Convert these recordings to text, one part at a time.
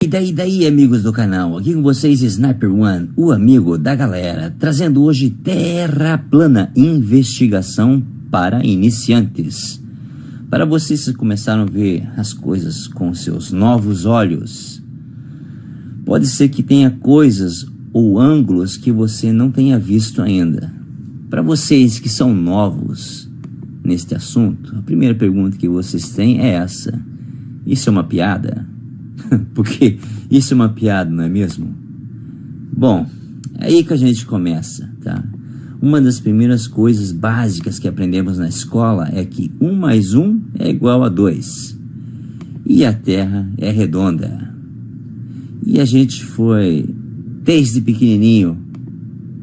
E daí, amigos do canal, aqui com vocês Sniper One, o amigo da galera, trazendo hoje Terra Plana, investigação para iniciantes. Para vocês que começaram a ver as coisas com seus novos olhos, pode ser que tenha coisas ou ângulos que você não tenha visto ainda. Para vocês que são novos neste assunto, a primeira pergunta que vocês têm é essa: isso é uma piada? Porque isso é uma piada, não é mesmo? Bom, é aí que a gente começa, tá? Uma das primeiras coisas básicas que aprendemos na escola é que 1 mais 1 é igual a 2. E a Terra é redonda. E a gente foi, desde pequenininho,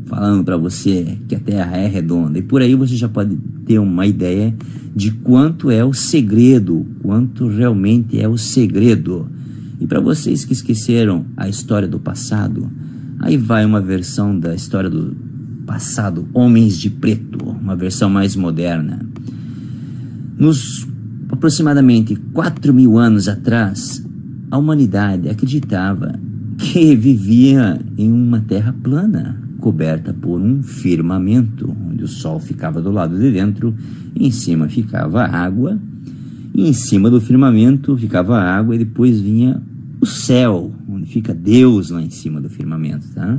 falando para você que a Terra é redonda. E por aí você já pode ter uma ideia de quanto é o segredo, quanto realmente é o segredo. E para vocês que esqueceram a história do passado, aí vai uma versão da história do passado, Homens de Preto, uma versão mais moderna. Nos aproximadamente 4.000 anos atrás, a humanidade acreditava que vivia em uma terra plana, coberta por um firmamento, onde o sol ficava do lado de dentro, e em cima ficava a água, e em cima do firmamento ficava a água, e depois vinha o céu, onde fica Deus lá em cima do firmamento, tá?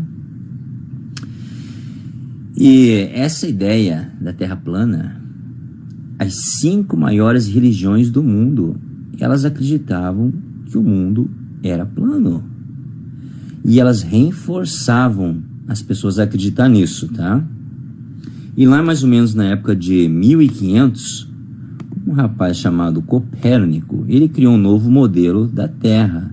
E essa ideia da Terra plana, as 5 maiores religiões do mundo, elas acreditavam que o mundo era plano. E elas reforçavam as pessoas a acreditar nisso, tá? E lá mais ou menos na época de 1500, um rapaz chamado Copérnico, ele criou um novo modelo da Terra,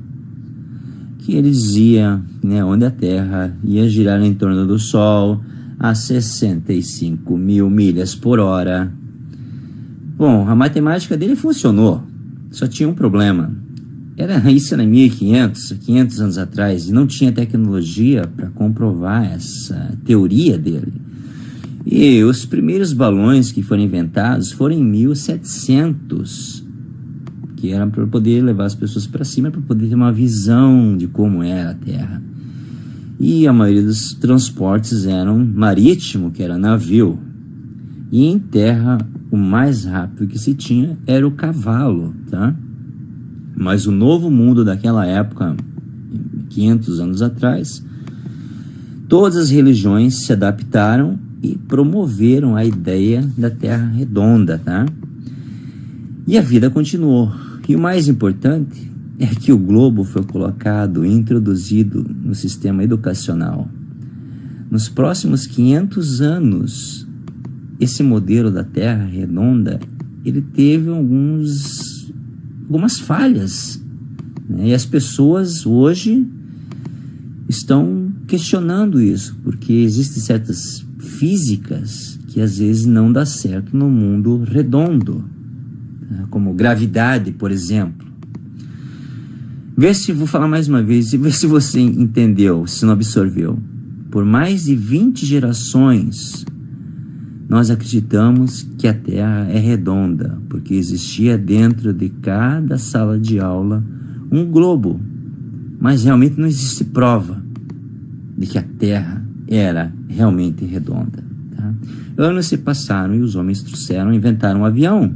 que ele dizia, né, onde a Terra ia girar em torno do Sol a 65 mil milhas por hora. Bom, a matemática dele funcionou, só tinha um problema. Isso era em 1500, 500 anos atrás, e não tinha tecnologia para comprovar essa teoria dele. E os primeiros balões que foram inventados foram em 1700, que era para poder levar as pessoas para cima, para poder ter uma visão de como era a Terra. E a maioria dos transportes eram marítimo, que era navio. E em terra, o mais rápido que se tinha era o cavalo, tá? Mas o novo mundo daquela época, 500 anos atrás, todas as religiões se adaptaram e promoveram a ideia da Terra redonda, tá? E a vida continuou. E o mais importante é que o globo foi colocado, introduzido no sistema educacional. Nos próximos 500 anos, esse modelo da Terra redonda, ele teve algumas falhas, né? E as pessoas hoje estão questionando isso, porque existem certas físicas que às vezes não dá certo no mundo redondo, né? Como gravidade, por exemplo. Vou falar mais uma vez e ver se você entendeu, se não absorveu. Por mais de 20 gerações, nós acreditamos que a Terra é redonda, porque existia dentro de cada sala de aula um globo, mas realmente não existe prova de que a Terra era realmente redonda, tá? Anos se passaram e os homens inventaram um avião.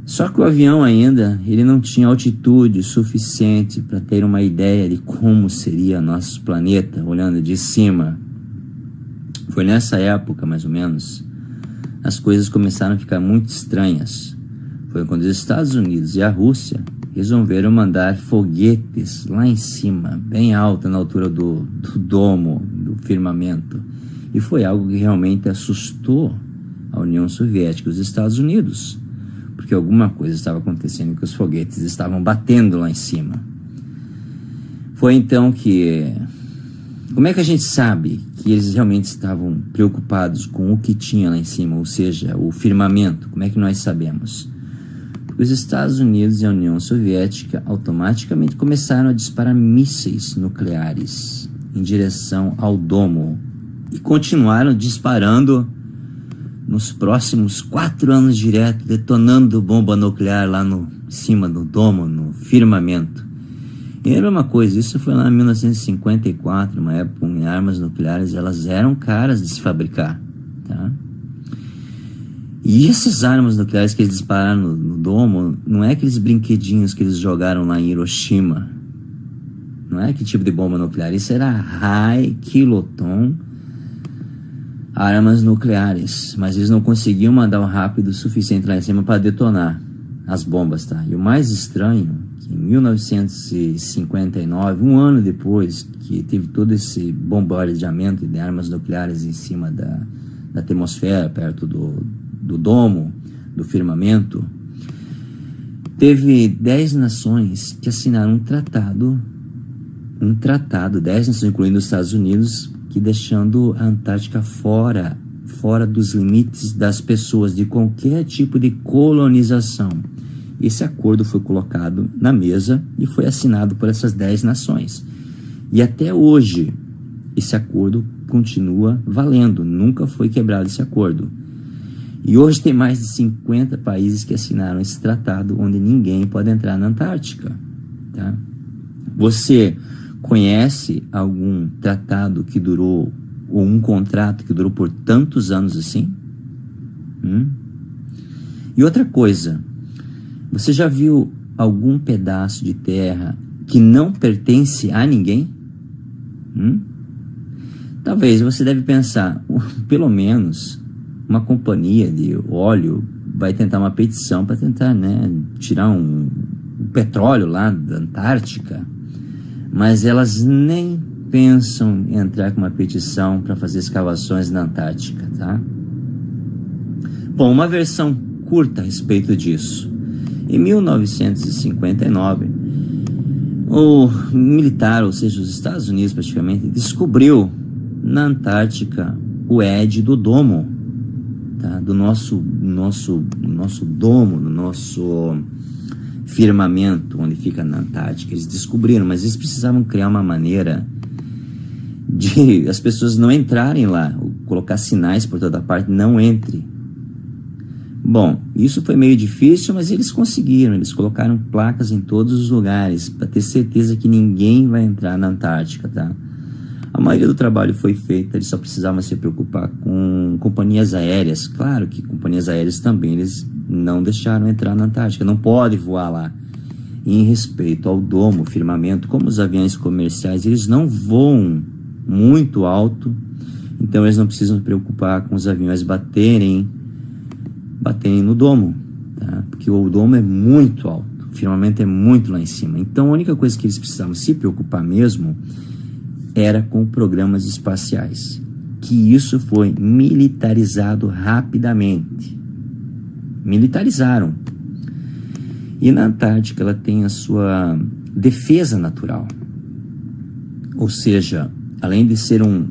Só que o avião ainda, ele não tinha altitude suficiente para ter uma ideia de como seria nosso planeta, olhando de cima. Foi nessa época, mais ou menos, as coisas começaram a ficar muito estranhas. Foi quando os Estados Unidos e a Rússia resolveram mandar foguetes lá em cima, bem alto, na altura do domo, do firmamento. E foi algo que realmente assustou a União Soviética e os Estados Unidos, porque alguma coisa estava acontecendo, que os foguetes estavam batendo lá em cima. Foi então que... Como é que a gente sabe que eles realmente estavam preocupados com o que tinha lá em cima, ou seja, o firmamento? Como é que nós sabemos? Porque os Estados Unidos e a União Soviética automaticamente começaram a disparar mísseis nucleares em direção ao domo e continuaram disparando nos próximos 4 anos direto, detonando bomba nuclear lá no cima do domo, no firmamento. E lembra uma coisa, isso foi lá em 1954, uma época em armas nucleares, elas eram caras de se fabricar, tá? E essas armas nucleares que eles dispararam no domo, não é aqueles brinquedinhos que eles jogaram lá em Hiroshima. Não é que tipo de bomba nuclear, isso era high kiloton armas nucleares, mas eles não conseguiam mandar o rápido o suficiente lá em cima para detonar as bombas, tá? E o mais estranho, que em 1959, um ano depois que teve todo esse bombardeamento de armas nucleares em cima da atmosfera, perto do domo, do firmamento, teve 10 nações que assinaram um tratado, 10 nações, incluindo os Estados Unidos, que deixando a Antártica fora dos limites das pessoas, de qualquer tipo de colonização. Esse acordo foi colocado na mesa e foi assinado por essas 10 nações. E até hoje, esse acordo continua valendo, nunca foi quebrado esse acordo. E hoje tem mais de 50 países que assinaram esse tratado, onde ninguém pode entrar na Antártica, tá? Você conhece algum tratado que durou, ou um contrato que durou por tantos anos assim? E outra coisa, você já viu algum pedaço de terra que não pertence a ninguém? Talvez você deve pensar, pelo menos uma companhia de óleo vai tentar uma petição para tentar, né, tirar um petróleo lá da Antártica, mas elas nem pensam em entrar com uma petição para fazer escavações na Antártica, tá? Bom, uma versão curta a respeito disso. Em 1959, o militar, ou seja, os Estados Unidos praticamente, descobriu na Antártica o edge do domo, tá? Do nosso domo, do nosso firmamento, onde fica na Antártica. Eles descobriram, mas eles precisavam criar uma maneira de as pessoas não entrarem lá, colocar sinais por toda parte, não entre. Bom, isso foi meio difícil, mas eles conseguiram. Eles colocaram placas em todos os lugares para ter certeza que ninguém vai entrar na Antártica, tá? A maioria do trabalho foi feita, eles só precisavam se preocupar com companhias aéreas. Claro que companhias aéreas também eles não deixaram entrar na Antártica, não pode voar lá. E em respeito ao domo, firmamento, como os aviões comerciais, eles não voam muito alto, então eles não precisam se preocupar com os aviões baterem no domo, tá? Porque o domo é muito alto, o firmamento é muito lá em cima. Então a única coisa que eles precisavam se preocupar mesmo era com programas espaciais, que isso foi militarizado rapidamente. Militarizaram. E na Antártica ela tem a sua defesa natural. Ou seja, além de ser um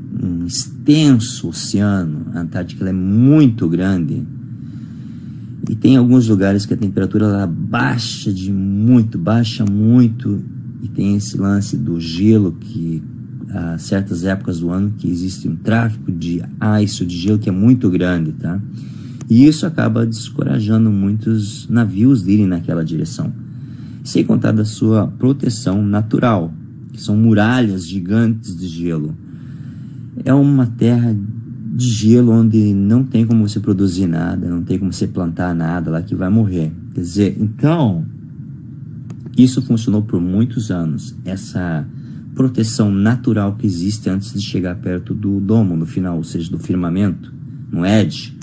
extenso oceano, a Antártica ela é muito grande. E tem alguns lugares que a temperatura ela baixa muito. E tem esse lance do gelo que a certas épocas do ano que existe um tráfego de ice, de gelo, que é muito grande, tá? E isso acaba descorajando muitos navios de irem naquela direção. Sem contar da sua proteção natural, que são muralhas gigantes de gelo. É uma terra de gelo onde não tem como você produzir nada, não tem como você plantar nada lá que vai morrer. Quer dizer, então, isso funcionou por muitos anos, essa proteção natural que existe antes de chegar perto do domo, no final, ou seja, do firmamento, no edge.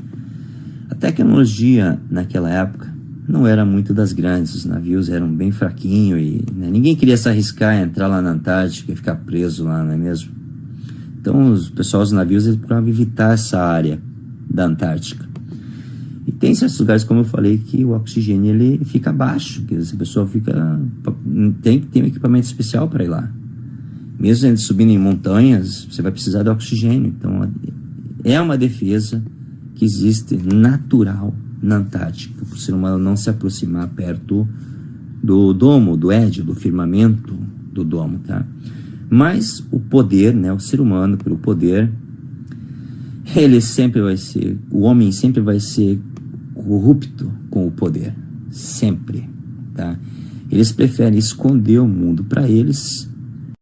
A tecnologia naquela época não era muito das grandes, os navios eram bem fraquinhos e ninguém queria se arriscar a entrar lá na Antártica e ficar preso lá, não é mesmo? Então os pessoal dos navios eles procuravam evitar essa área da Antártica. E tem certos lugares, como eu falei, que o oxigênio ele fica baixo, que essa pessoa tem que ter um equipamento especial para ir lá. Mesmo subindo em montanhas, você vai precisar de oxigênio. Então, é uma defesa que existe natural na Antártica, para o ser humano não se aproximar perto do domo, do edge, do firmamento do domo, tá? Mas o poder, né, o ser humano, pelo poder, o homem sempre vai ser corrupto com o poder. Sempre, tá? Eles preferem esconder o mundo para eles